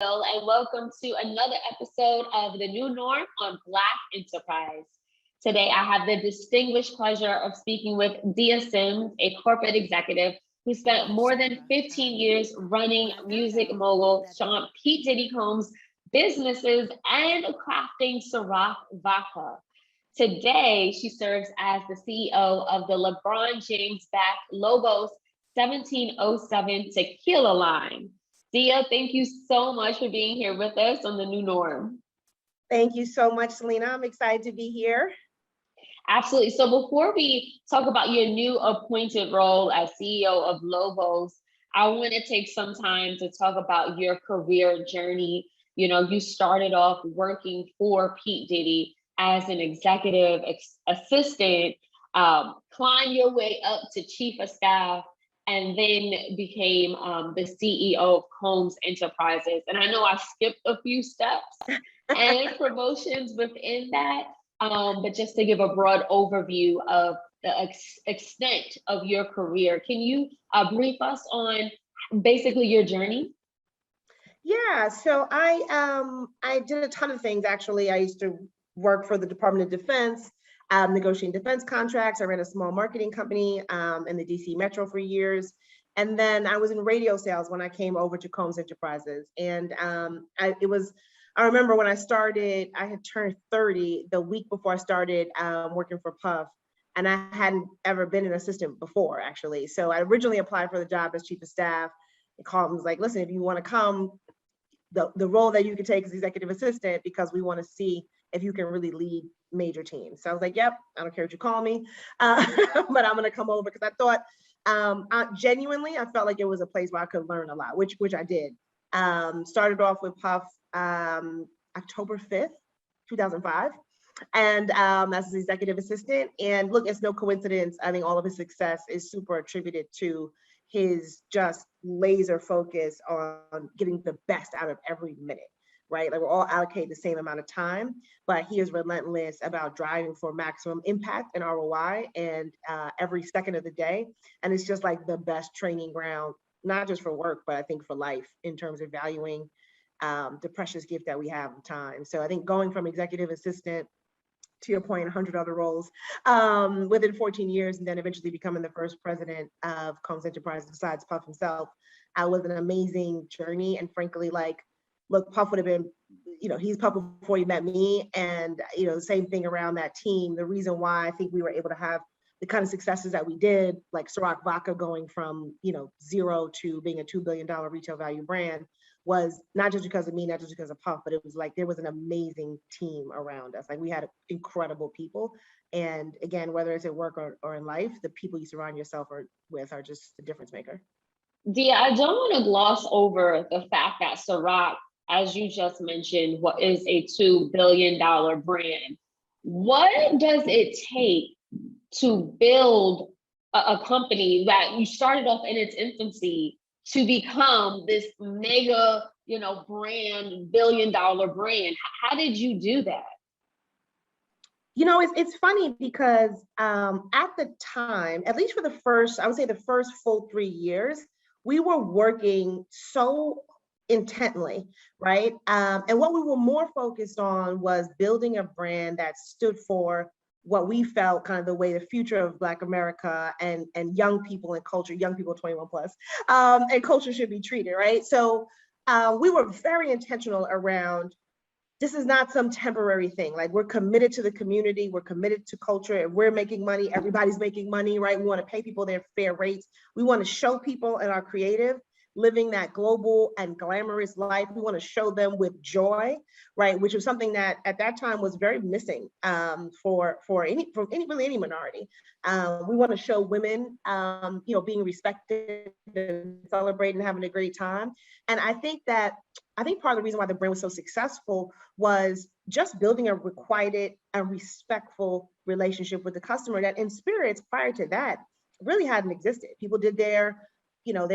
and welcome to another episode of The New Norm on Black Enterprise. Today, I have the distinguished pleasure of speaking with Dia Sims, a corporate executive who spent more than 15 years running music mogul Sean Pete Diddy Combs' businesses and crafting Ciroc Vodka. Today, she serves as the CEO of the LeBron James-backed Lobos 1707 Tequilla line. Dia, thank you so much for being here with us on The New Norm. Thank you so much, Selena. I'm excited to be here. Absolutely. So before we talk about your new appointed role as CEO of Lobos, I want to take some time to talk about your career journey. You started off working for Pete Diddy as an executive assistant, climbed your way up to chief of staff, and then became the CEO of Combs Enterprises. And I know I skipped a few steps and promotions within that, but just to give a broad overview of the extent of your career, can you brief us on basically your journey? Yeah, so I did a ton of things actually. I used to work for the Department of Defense, negotiating defense contracts. I ran a small marketing company in the DC Metro for years. And then I was in radio sales when I came over to Combs Enterprises. And I remember when I started, I had turned 30 the week before I started working for Puff. And I hadn't ever been an assistant before, actually. So I originally applied for the job as chief of staff. And Combs was like, listen, if you want to come, the role that you can take is executive assistant, because we want to see if you can really lead major teams. So I was like, yep, I don't care what you call me, but I'm going to come over, because I thought, I felt like it was a place where I could learn a lot, which I did. Started off with Puff October 5th, 2005. And as an executive assistant. And look, it's no coincidence. I think all of his success is super attributed to his just laser focus on getting the best out of every minute, right? Like, we're all allocated the same amount of time, but he is relentless about driving for maximum impact and ROI and every second of the day. And it's just like the best training ground, not just for work, but I think for life, in terms of valuing the precious gift that we have of time. So I think going from executive assistant, to your point, 100 other roles within 14 years, and then eventually becoming the first president of Combs Enterprises besides Puff himself, was an amazing journey. And frankly, like, look, Puff would have been, he's Puff before he met me. And, the same thing around that team. The reason why I think we were able to have the kind of successes that we did, like Ciroc Vodka going from, zero to being a $2 billion retail value brand, was not just because of me, not just because of Puff, but it was like there was an amazing team around us. Like, we had incredible people. And again, whether it's at work or in life, the people you surround yourself with are just the difference maker. Dia, I don't want to gloss over the fact that Ciroc, as you just mentioned, what is a $2 billion brand. What does it take to build a company that you started off in its infancy to become this mega, brand, $1 billion brand? How did you do that? It's funny because at the time, at least for the first, I would say the first full 3 years, we were working so intently, right? And what we were more focused on was building a brand that stood for what we felt kind of the way the future of Black America and young people and culture, young people 21 plus, and culture should be treated, right? So we were very intentional around, this is not some temporary thing. Like, we're committed to the community, we're committed to culture, and we're making money, everybody's making money, right? We want to pay people their fair rates. We want to show people in our creative living that global and glamorous life. We want to show them with joy, right? Which was something that at that time was very missing for any minority. We want to show women, being respected and celebrating, having a great time. And I think part of the reason why the brand was so successful was just building a requited and respectful relationship with the customer that in spirits prior to that really hadn't existed. People did their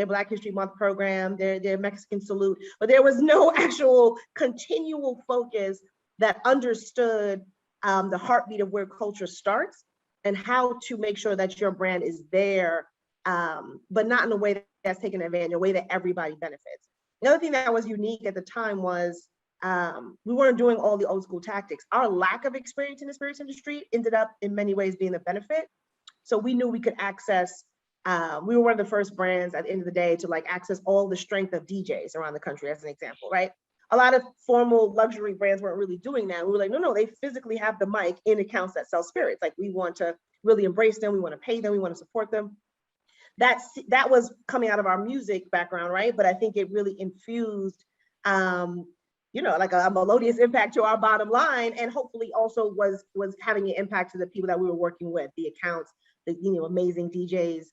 Black History Month program, their Mexican salute, but there was no actual continual focus that understood the heartbeat of where culture starts and how to make sure that your brand is there, but not in a way that's taken advantage, a way that everybody benefits. The other thing that was unique at the time was we weren't doing all the old school tactics. Our lack of experience in the spirits industry ended up in many ways being a benefit. So we knew we could access, we were one of the first brands at the end of the day to like access all the strength of DJs around the country, as an example, right? A lot of formal luxury brands weren't really doing that. We were like, no, they physically have the mic in accounts that sell spirits. Like we want to really embrace them. We want to pay them. We want to support them. That was coming out of our music background, right? But I think it really infused, like a melodious impact to our bottom line, and hopefully also was having an impact to the people that we were working with, the accounts, the amazing DJs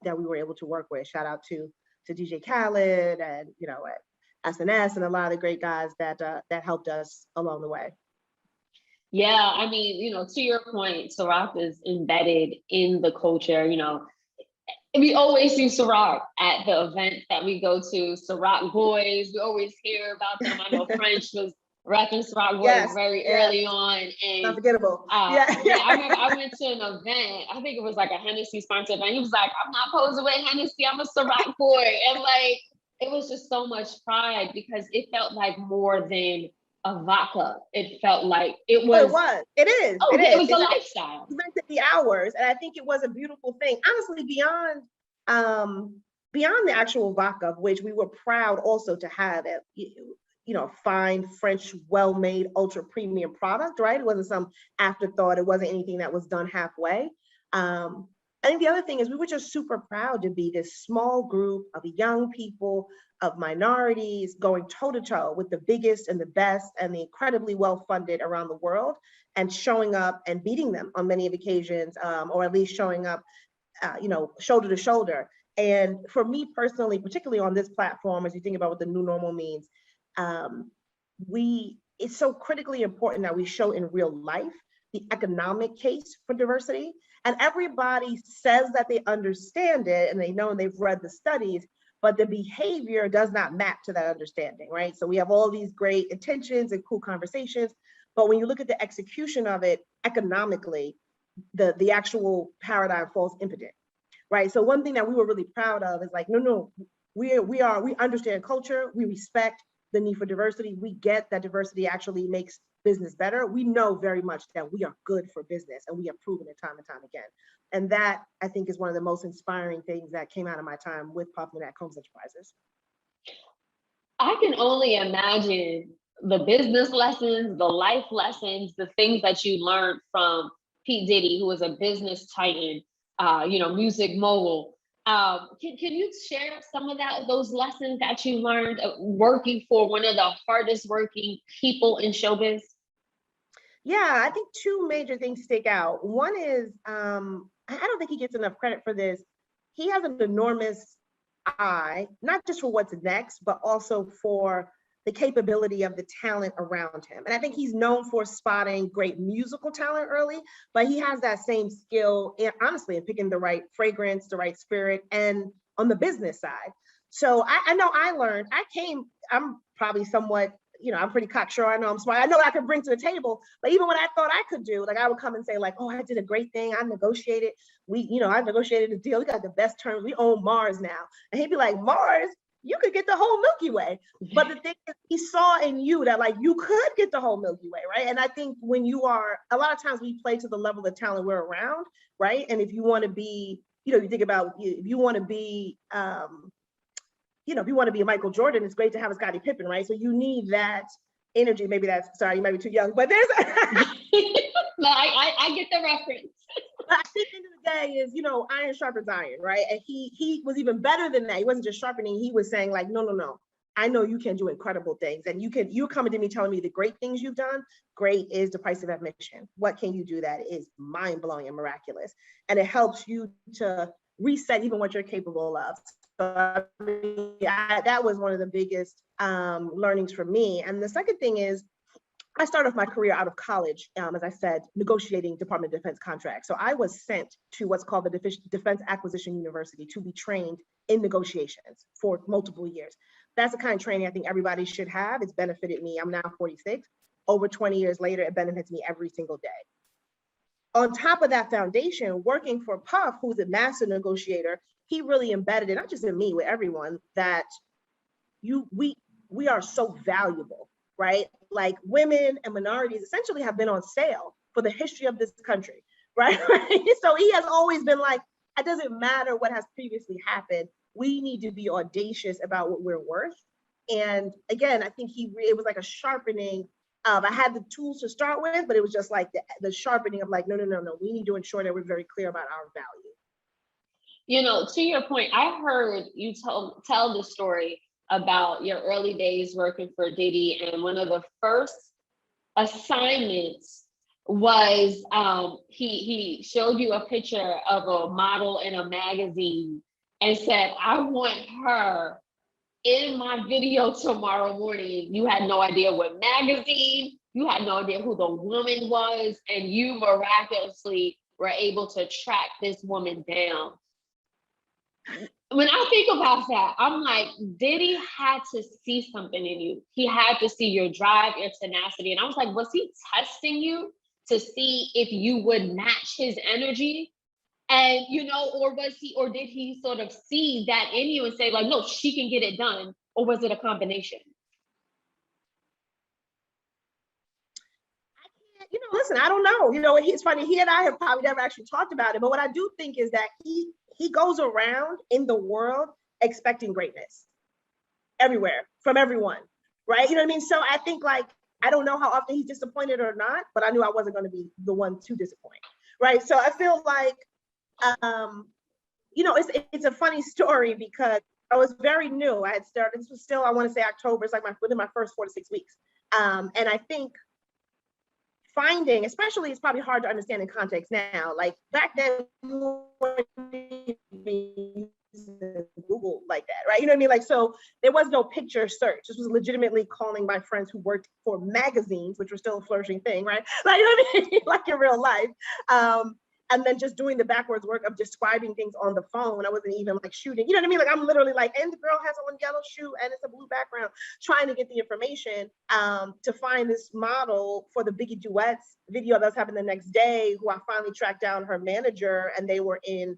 that we were able to work with. Shout out to DJ Khaled and at SNS and a lot of the great guys that helped us along the way. Yeah, I mean, to your point, Ciroc is embedded in the culture. We always see Ciroc at the events that we go to. Ciroc Boys, we always hear about them. I know French was repping Ciroc Boys very early on, and unforgettable. I remember I went to an event. I think it was like a Hennessy sponsored event. He was like, "I'm not posing with Hennessy. I'm a Ciroc boy," and like it was just so much pride because it felt like more than a vodka. It felt like it was. It is. Oh, it was a lifestyle. It's meant to be ours, and I think it was a beautiful thing. Honestly, beyond the actual vodka, of which we were proud also to have it. Fine French, well-made, ultra premium product, right? It wasn't some afterthought. It wasn't anything that was done halfway. I think the other thing is we were just super proud to be this small group of young people, of minorities, going toe-to-toe with the biggest and the best and the incredibly well-funded around the world, and showing up and beating them on many of occasions, or at least showing up, shoulder to shoulder. And for me personally, particularly on this platform, as you think about what the new normal means, it's so critically important that we show in real life the economic case for diversity. And everybody says that they understand it and they know and they've read the studies, but the behavior does not map to that understanding, right? So we have all these great intentions and cool conversations, but when you look at the execution of it economically, the actual paradigm falls impotent, right? So one thing that we were really proud of is like, no, we understand culture, we respect the need for diversity. We get that diversity actually makes business better. We know very much that we are good for business, and we have proven it time and time again. And that, I think, is one of the most inspiring things that came out of my time with Puffman at Combs Enterprises. I can only imagine the business lessons, the life lessons, the things that you learned from P. Diddy, who was a business titan, music mogul. Can you share some of those lessons that you learned working for one of the hardest working people in showbiz? Yeah, I think two major things stick out. One is, I don't think he gets enough credit for this. He has an enormous eye, not just for what's next, but also for the capability of the talent around him. And I think he's known for spotting great musical talent early, but he has that same skill, honestly, in picking the right fragrance, the right spirit, and on the business side. So I know I learned, I'm probably somewhat, I'm pretty cocksure. I know I'm smart. I know what I can bring to the table. But even when I thought I could do, like I would come and say like, oh, I did a great thing. I negotiated. I negotiated a deal. We got the best terms. We own Mars now. And he'd be like, Mars? You could get the whole Milky Way. But the thing is, he saw in you that like you could get the whole Milky Way, right? And I think when you are, a lot of times we play to the level of talent we're around, right? And if you want to be, you think about if you want to be, if you want to be a Michael Jordan, it's great to have a Scottie Pippen, right? So you need that energy. Maybe sorry, you might be too young, but there's. No, I get the reference. But I think at the end of the day is, iron sharpens iron, right? And he was even better than that. He wasn't just sharpening. He was saying like, no. I know you can do incredible things. And you're coming to me telling me the great things you've done. Great is the price of admission. What can you do that is mind-blowing and miraculous? And it helps you to reset even what you're capable of. So that was one of the biggest learnings for me. And the second thing is, I started off my career out of college, as I said, negotiating Department of Defense contracts. So I was sent to what's called the Defense Acquisition University to be trained in negotiations for multiple years. That's the kind of training I think everybody should have. It's benefited me. I'm now 46. Over 20 years later, it benefits me every single day. On top of that foundation, working for Puff, who's a master negotiator, he really embedded it, not just in me, with everyone, that we are so valuable, right? Like women and minorities essentially have been on sale for the history of this country, right? So he has always been like, it doesn't matter what has previously happened. We need to be audacious about what we're worth. And again, I think it was like a sharpening. I had the tools to start with, but it was just like the sharpening of like, no. We need to ensure that we're very clear about our value. You know, to your point, I heard you tell the story about your early days working for Diddy, and one of the first assignments was he showed you a picture of a model in a magazine and said, I want her in my video tomorrow morning. You had no idea what magazine, you had no idea who the woman was, and you miraculously were able to track this woman down. When I think about that, I'm like, Diddy had to see something in you. He had to see your drive, your tenacity. And I was like, was he testing you to see if you would match his energy? And, you know, or did he sort of see that in you and say like, no, she can get it done? Or was it a combination? You know, listen, I don't know. You know, it's funny. He and I have probably never actually talked about it, but what I do think is that he goes around in the world expecting greatness everywhere from everyone, right? You know what I mean? So I think like, I don't know how often he's disappointed or not, but I knew I wasn't going to be the one to disappoint, right? So I feel like, you know, it's a funny story because I was very new. I had started, this was still, I want to say October, it's like within my first 4 to 6 weeks. And I think finding, especially, it's probably hard to understand in context now. Like back then, Google like that, right? You know what I mean? Like, so there was no picture search. This was legitimately calling my friends who worked for magazines, which were still a flourishing thing, right? Like, you know what I mean? Like in real life. And then just doing the backwards work of describing things on the phone. I wasn't even like shooting, you know what I mean? Like I'm literally like, and the girl has on a yellow shoe and it's a blue background, trying to get the information to find this model for the Biggie Duets video that's happened the next day, who I finally tracked down her manager, and they were in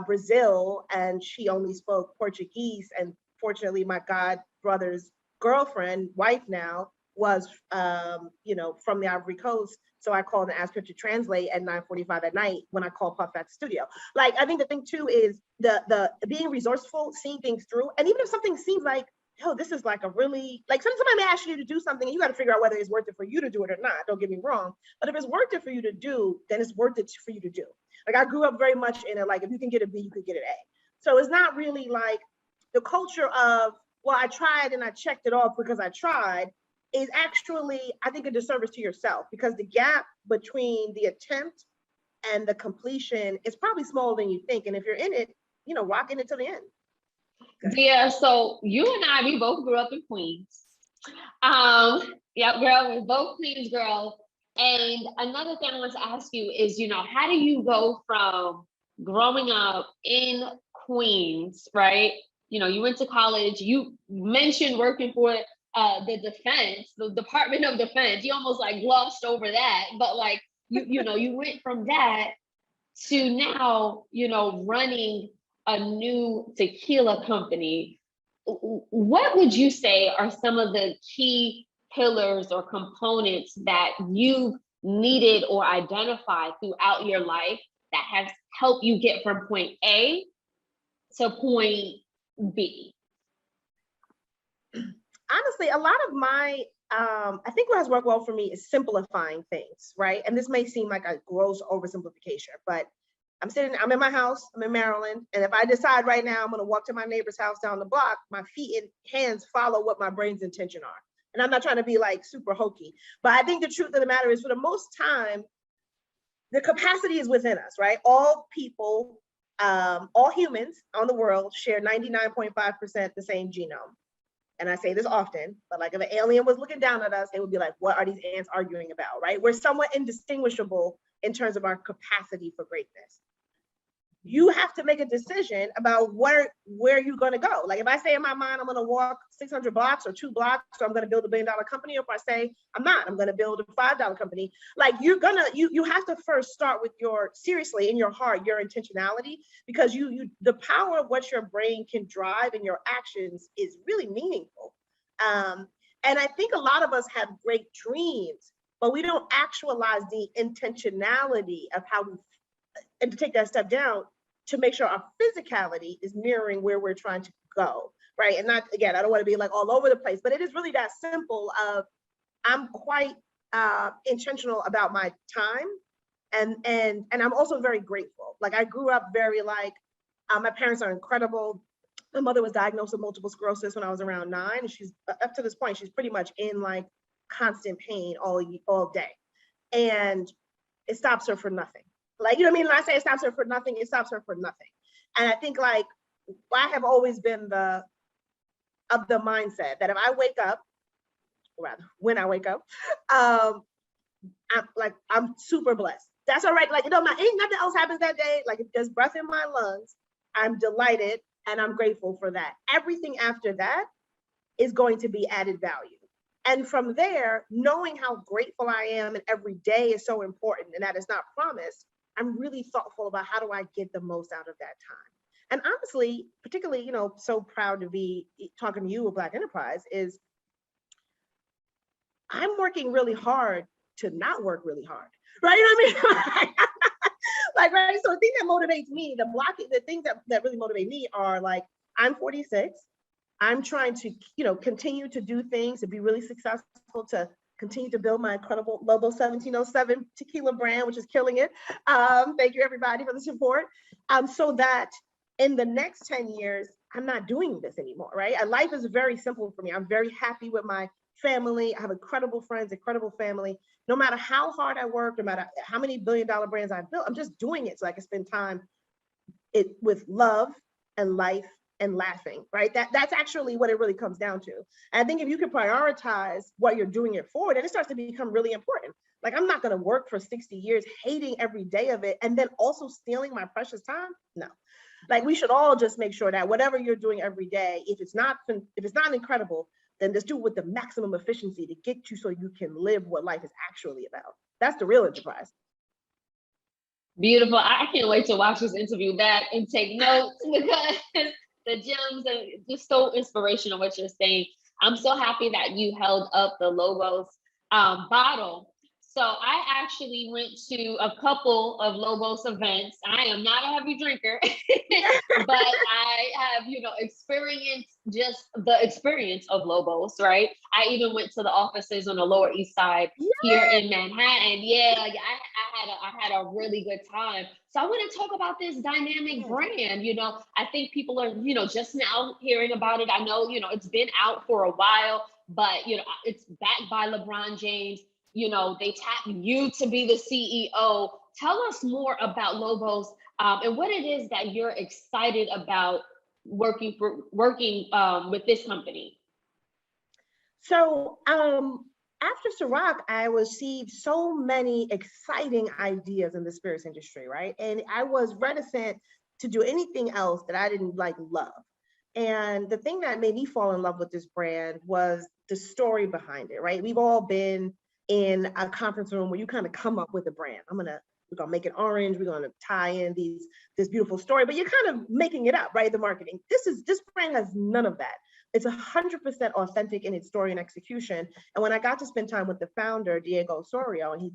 Brazil, and she only spoke Portuguese. And fortunately, my god brother's girlfriend, wife now, was you know, from the Ivory Coast. So I called and asked her to translate at 9:45 at night when I called Puff at the studio. Like, I think the thing too is the being resourceful, seeing things through. And even if something seems like, oh, this is like a really, like somebody may ask you to do something and you got to figure out whether it's worth it for you to do it or not. Don't get me wrong. But if it's worth it for you to do, then it's worth it for you to do. Like I grew up very much in it, like if you can get a B, you could get an A. So it's not really like the culture of, well, I tried and I checked it off because I tried, is actually, I think, a disservice to yourself, because the gap between the attempt and the completion is probably smaller than you think. And if you're in it, you know, rocking it to the end. Yeah, so you and I, we both grew up in Queens. Yeah, girl, we're both Queens girls. And another thing I want to ask you is, you know, how do you go from growing up in Queens, right? You know, you went to college, you mentioned working for the defense, the Department of Defense. You almost like glossed over that, but like you know, you went from that to now, you know, running a new tequila company. What would you say are some of the key pillars or components that you've needed or identified throughout your life that has helped you get from point A to point B? Honestly, a lot of my, I think what has worked well for me is simplifying things, right? And this may seem like a gross oversimplification, but I'm in my house, I'm in Maryland, and if I decide right now I'm gonna walk to my neighbor's house down the block, my feet and hands follow what my brain's intention are. And I'm not trying to be like super hokey, but I think the truth of the matter is, for the most time, the capacity is within us, right? All people, all humans on the world share 99.5% the same genome. And I say this often, but like if an alien was looking down at us, they would be like, what are these ants arguing about, right? We're somewhat indistinguishable in terms of our capacity for greatness. you have to make a decision about where you're going to go. Like if I say in my mind, I'm going to walk 600 blocks or 2 blocks, so I'm going to build $1 billion company. Or if I say I'm not, I'm going to build a $5 company. Like you have to first start with seriously in your heart, your intentionality, because the power of what your brain can drive in your actions is really meaningful. And I think a lot of us have great dreams, but we don't actualize the intentionality of how we, and to take that step down to make sure our physicality is mirroring where we're trying to go, right? And not, again, I don't want to be like all over the place, but it is really that simple of, I'm quite intentional about my time. And I'm also very grateful. Like I grew up very like, my parents are incredible. My mother was diagnosed with multiple sclerosis when I was around 9. And she's, up to this point, she's pretty much in like constant pain all day. And it stops her for nothing. Like, you know what I mean? When I say it stops her for nothing, it stops her for nothing. And I think like, I have always been of the mindset that if I wake up, or rather when I wake up, I'm super blessed. That's all right. Like, ain't nothing else happens that day. Like if there's breath in my lungs, I'm delighted and I'm grateful for that. Everything after that is going to be added value. And from there, knowing how grateful I am and every day is so important and that it's not promised, I'm really thoughtful about how do I get the most out of that time. And honestly, particularly, so proud to be talking to you with Black Enterprise is I'm working really hard to not work really hard, right? You know what I mean? Like, right? So the thing that motivates me, the things that really motivate me are like, I'm 46. I'm trying to, continue to do things, to be really successful, to continue to build my incredible Lobos 1707 tequila brand, which is killing it. Thank you everybody for the support. So that in the next 10 years, I'm not doing this anymore, right? Life is very simple for me. I'm very happy with my family. I have incredible friends, incredible family. No matter how hard I work, no matter how many billion-dollar brands I've built, I'm just doing it so I can spend time with love and life and laughing, right? That's actually what it really comes down to. And I think if you can prioritize what you're doing it for, then it starts to become really important. Like I'm not going to work for 60 years, hating every day of it, and then also stealing my precious time. No, like we should all just make sure that whatever you're doing every day, if it's not incredible, then just do it with the maximum efficiency to get you so you can live what life is actually about. That's the real enterprise. Beautiful. I can't wait to watch this interview back and take notes because the gems are just so inspirational what you're saying. I'm so happy that you held up the Lobos bottle. So I actually went to a couple of Lobos events. I am not a heavy drinker, but I have, experienced just the experience of Lobos, right? I even went to the offices on the Lower East Side here in Manhattan. Yeah, I had a really good time. So I want to talk about this dynamic brand. I think people are, just now hearing about it. I know, it's been out for a while, but, it's backed by LeBron James. They tap you to be the CEO. Tell us more about Lobos and what it is that you're excited about working with this company. So after Ciroc, I received so many exciting ideas in the spirits industry, right? And I was reticent to do anything else that I didn't love. And the thing that made me fall in love with this brand was the story behind it, right? We've all been in a conference room where you kind of come up with a brand. We're gonna make it orange. We're gonna tie in this beautiful story, but you're kind of making it up, right? The marketing. This brand has none of that. It's 100% authentic in its story and execution. And when I got to spend time with the founder, Diego Osorio, and he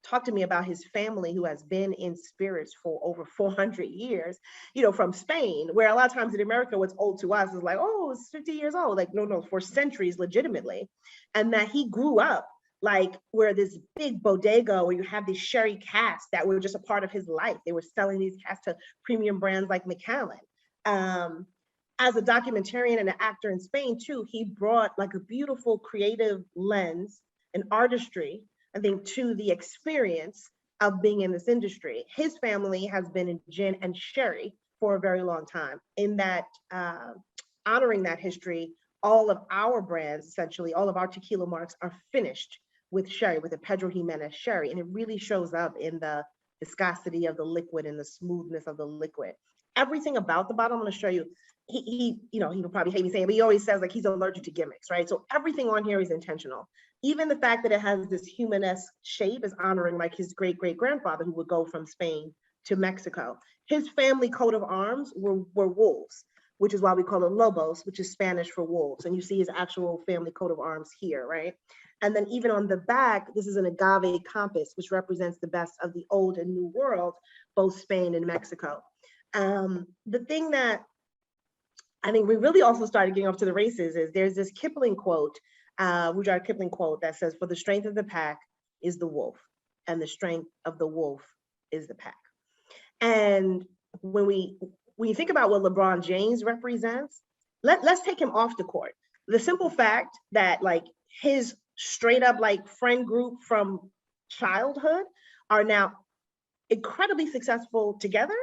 talked to me about his family who has been in spirits for over 400 years, from Spain, where a lot of times in America, what's old to us is like, oh, it's 50 years old. Like, no, for centuries, legitimately. And that he grew up where this big bodega where you have these sherry casks that were just a part of his life. They were selling these casks to premium brands like Macallan. As a documentarian and an actor in Spain too, he brought a beautiful creative lens and artistry, I think, to the experience of being in this industry. His family has been in gin and sherry for a very long time. In that, honoring that history, all of our brands, essentially, all of our tequila marks are finished with sherry, with the Pedro Jimenez sherry. And it really shows up in the viscosity of the liquid and the smoothness of the liquid. Everything about the bottle, I'm going to show you. You know, he will probably hate me saying it, but he always says like he's allergic to gimmicks, right? So everything on here is intentional. Even the fact that it has this humanesque shape is honoring like his great grandfather who would go from Spain to Mexico. His family coat of arms were wolves, which is why we call it Lobos, which is Spanish for wolves. And you see his actual family coat of arms here, right? And then even on the back, this is an agave compass, which represents the best of the old and new world, both Spain and Mexico. The thing that I think we really also started getting up to the races is there's this Kipling quote, Rudyard Kipling quote that says, "For the strength of the pack is the wolf, and the strength of the wolf is the pack." And when you think about what LeBron James represents, let's take him off the court. The simple fact that like his straight up like friend group from childhood are now incredibly successful together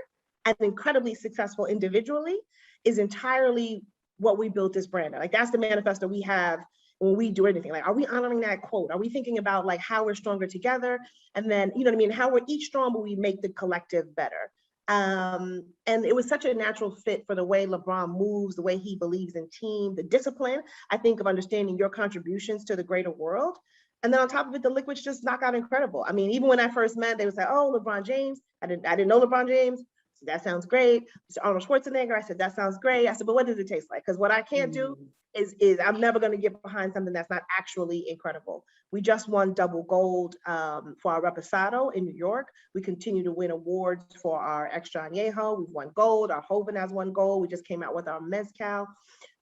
and incredibly successful individually is entirely what we built this brand. Like that's the manifesto we have when we do anything. Like, are we honoring that quote? Are we thinking about like how we're stronger together? And then, you know what I mean? How we're each strong, but we make the collective better. And it was such a natural fit for the way LeBron moves, the way he believes in team, the discipline, I think, of understanding your contributions to the greater world. And then on top of it, the liquids just knock out incredible. I mean, even when I first met, they would say, "Oh, LeBron James." I didn't know LeBron James. So that sounds great. Mr. Arnold Schwarzenegger. I said, that sounds great. I said, but what does it taste like? Because what I can't do is I'm never going to get behind something that's not actually incredible. We just won double gold for our Reposado in New York. We continue to win awards for our Extra Añejo. We've won gold. Our Joven has won gold. We just came out with our Mezcal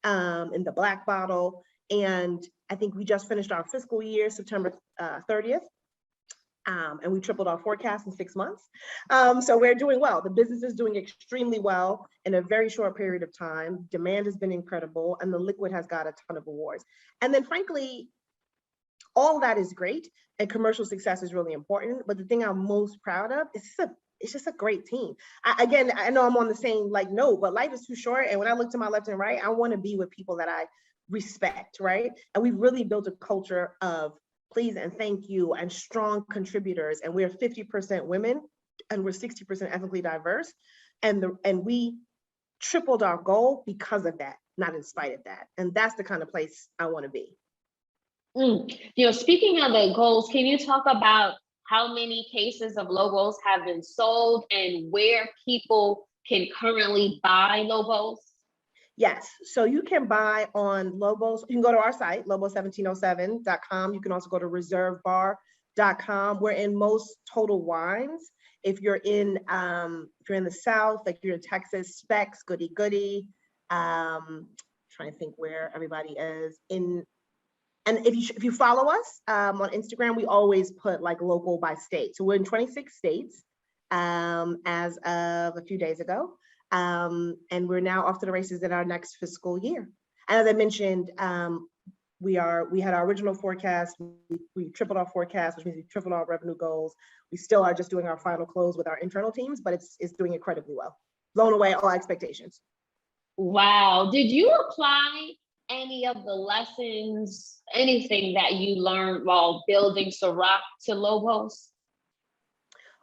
in the black bottle. And I think we just finished our fiscal year, September 30th. And we tripled our forecast in 6 months. So we're doing well. The business is doing extremely well in a very short period of time. Demand has been incredible, and the liquid has got a ton of awards. And then frankly, all that is great, and commercial success is really important. But the thing I'm most proud of is it's just a great team. I know I'm on the same like note, but life is too short. And when I look to my left and right, I want to be with people that I respect, right? And we've really built a culture of please and thank you and strong contributors. And we're 50% women and we're 60% ethnically diverse. And we tripled our goal because of that, not in spite of that. And that's the kind of place I want to be. You know, speaking of the goals, can you talk about how many cases of Lobos have been sold and where people can currently buy Lobos? Yes, so you can buy on Lobos. You can go to our site, lobos1707.com. You can also go to reservebar.com. We're in most Total Wines. If you're in the South, like you're in Texas, Specs, Goody Goody. Trying to think where everybody is in. And if you follow us on Instagram, we always put like local by state. So we're in 26 states as of a few days ago. And we're now off to the races in our next fiscal year. And as I mentioned, we had our original forecast. We tripled our forecast, which means we tripled our revenue goals. We still are just doing our final close with our internal teams, but it's doing incredibly well. Blown away all expectations. Wow. Did you apply any of the lessons, anything that you learned while building Ciroc to Lobos?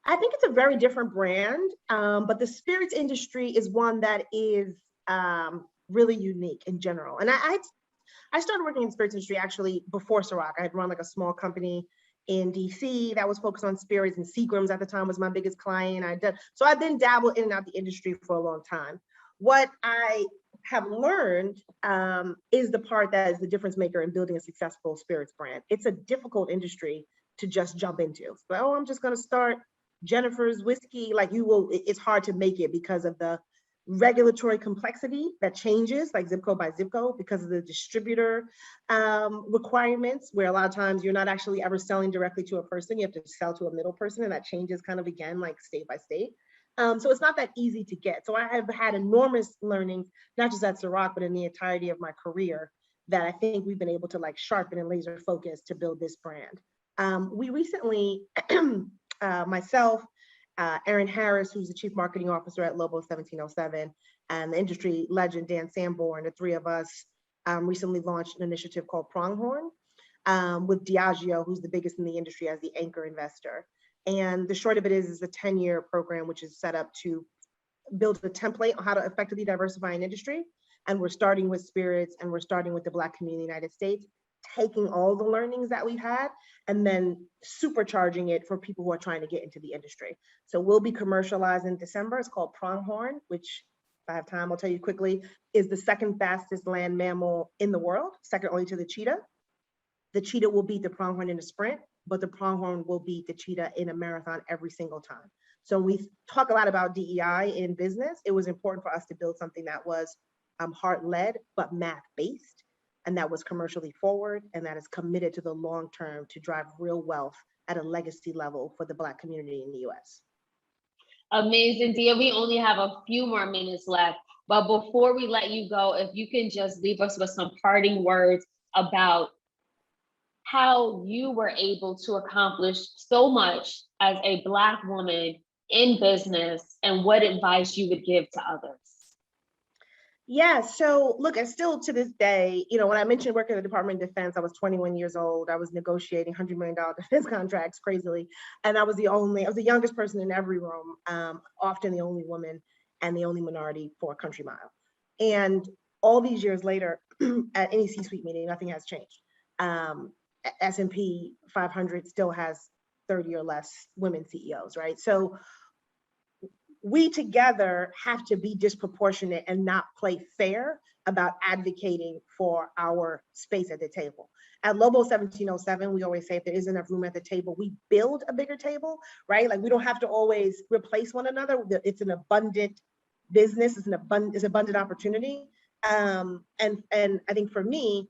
I think it's a very different brand, but the spirits industry is one that is really unique in general. And I started working in the spirits industry actually before Ciroc. I had run like a small company in DC that was focused on spirits, and Seagram's at the time was my biggest client. So I've been dabbled in and out the industry for a long time. What I have learned is the part that is the difference maker in building a successful spirits brand. It's a difficult industry to just jump into. So, I'm just going to start Jennifer's whiskey. Like it's hard to make it because of the regulatory complexity that changes, like zip code by zip code, because of the distributor requirements, where a lot of times you're not actually ever selling directly to a person. You have to sell to a middle person, and that changes kind of again, like state by state. So it's not that easy to get. So I have had enormous learnings, not just at Ciroc, but in the entirety of my career, that I think we've been able to like sharpen and laser focus to build this brand. We recently, myself, Erin Harris, who's the Chief Marketing Officer at Lobos 1707, and the industry legend, Dan Sanborn, the three of us recently launched an initiative called Pronghorn with Diageo, who's the biggest in the industry, as the anchor investor. And the short of it is a 10-year program, which is set up to build a template on how to effectively diversify an industry. And we're starting with spirits, and we're starting with the Black community in the United States, taking all the learnings that we've had and then supercharging it for people who are trying to get into the industry. So we'll be commercialized in December. It's called pronghorn, which, if I have time, I'll tell you quickly, is the second fastest land mammal in the world, second only to the cheetah. The cheetah will beat the pronghorn in a sprint, but the pronghorn will beat the cheetah in a marathon every single time. So we talk a lot about DEI in business. It was important for us to build something that was heart-led, but math-based, and that was commercially forward, and that is committed to the long term to drive real wealth at a legacy level for the Black community in the US. Amazing, Dia. We only have a few more minutes left, but before we let you go, if you can just leave us with some parting words about how you were able to accomplish so much as a Black woman in business and what advice you would give to others. Yeah, so look, and still to this day, you know, when I mentioned working at the Department of Defense, I was 21 years old. I was negotiating $100 million defense contracts crazily. And I was the youngest person in every room, often the only woman and the only minority for a country mile. And all these years later, at any C-suite meeting, nothing has changed. S&P 500 still has 30 or less women CEOs, right? So we together have to be disproportionate and not play fair about advocating for our space at the table. At Lobos 1707, we always say if there isn't enough room at the table, we build a bigger table, right? Like we don't have to always replace one another. It's an abundant business, it's abundant opportunity. And I think for me,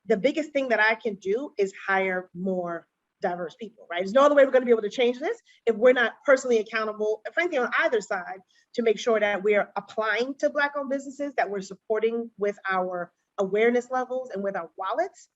the biggest thing that I can do is hire more diverse people, right? There's no other way we're going to be able to change this if we're not personally accountable, frankly, on either side, to make sure that we're applying to Black-owned businesses, that we're supporting with our awareness levels and with our wallets,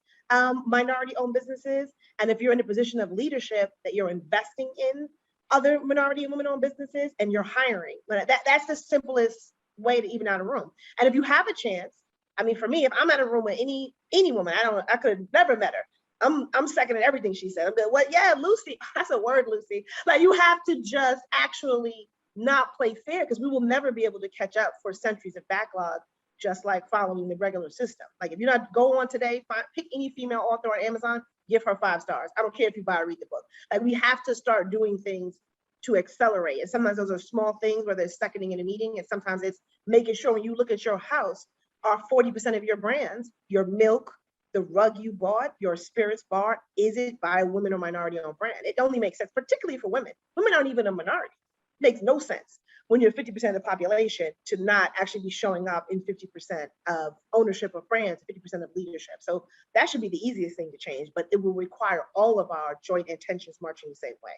minority-owned businesses. And if you're in a position of leadership, that you're investing in other minority and women-owned businesses and you're hiring. That's the simplest way to even out a room. And if you have a chance, I mean, for me, if I'm at a room with any woman, I could have never met her. I'm second in everything she said. I'm like, what? Yeah, Lucy. That's a word, Lucy. Like you have to just actually not play fair because we will never be able to catch up for centuries of backlog, just like following the regular system. Like if you're not go on today, pick any female author on Amazon, give her 5 stars. I don't care if you buy or read the book. Like we have to start doing things to accelerate. And sometimes those are small things, whether it's seconding in a meeting, and sometimes it's making sure when you look at your house, are 40% of your brands, your milk, the rug you bought, your spirits bar, is it by a women or minority owned brand? It only makes sense, particularly for women. Women aren't even a minority. It makes no sense when you're 50% of the population to not actually be showing up in 50% of ownership of brands, 50% of leadership. So that should be the easiest thing to change, but it will require all of our joint intentions marching the same way.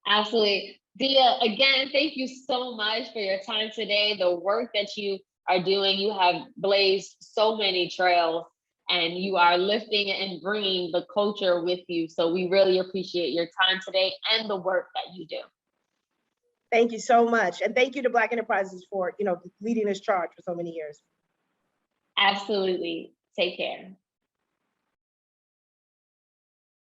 Absolutely. Dia, again, thank you so much for your time today. The work that you are doing, you have blazed so many trails and you are lifting and bringing the culture with you. So we really appreciate your time today and the work that you do. Thank you so much. And thank you to Black Enterprises for, leading this charge for so many years. Absolutely. Take care.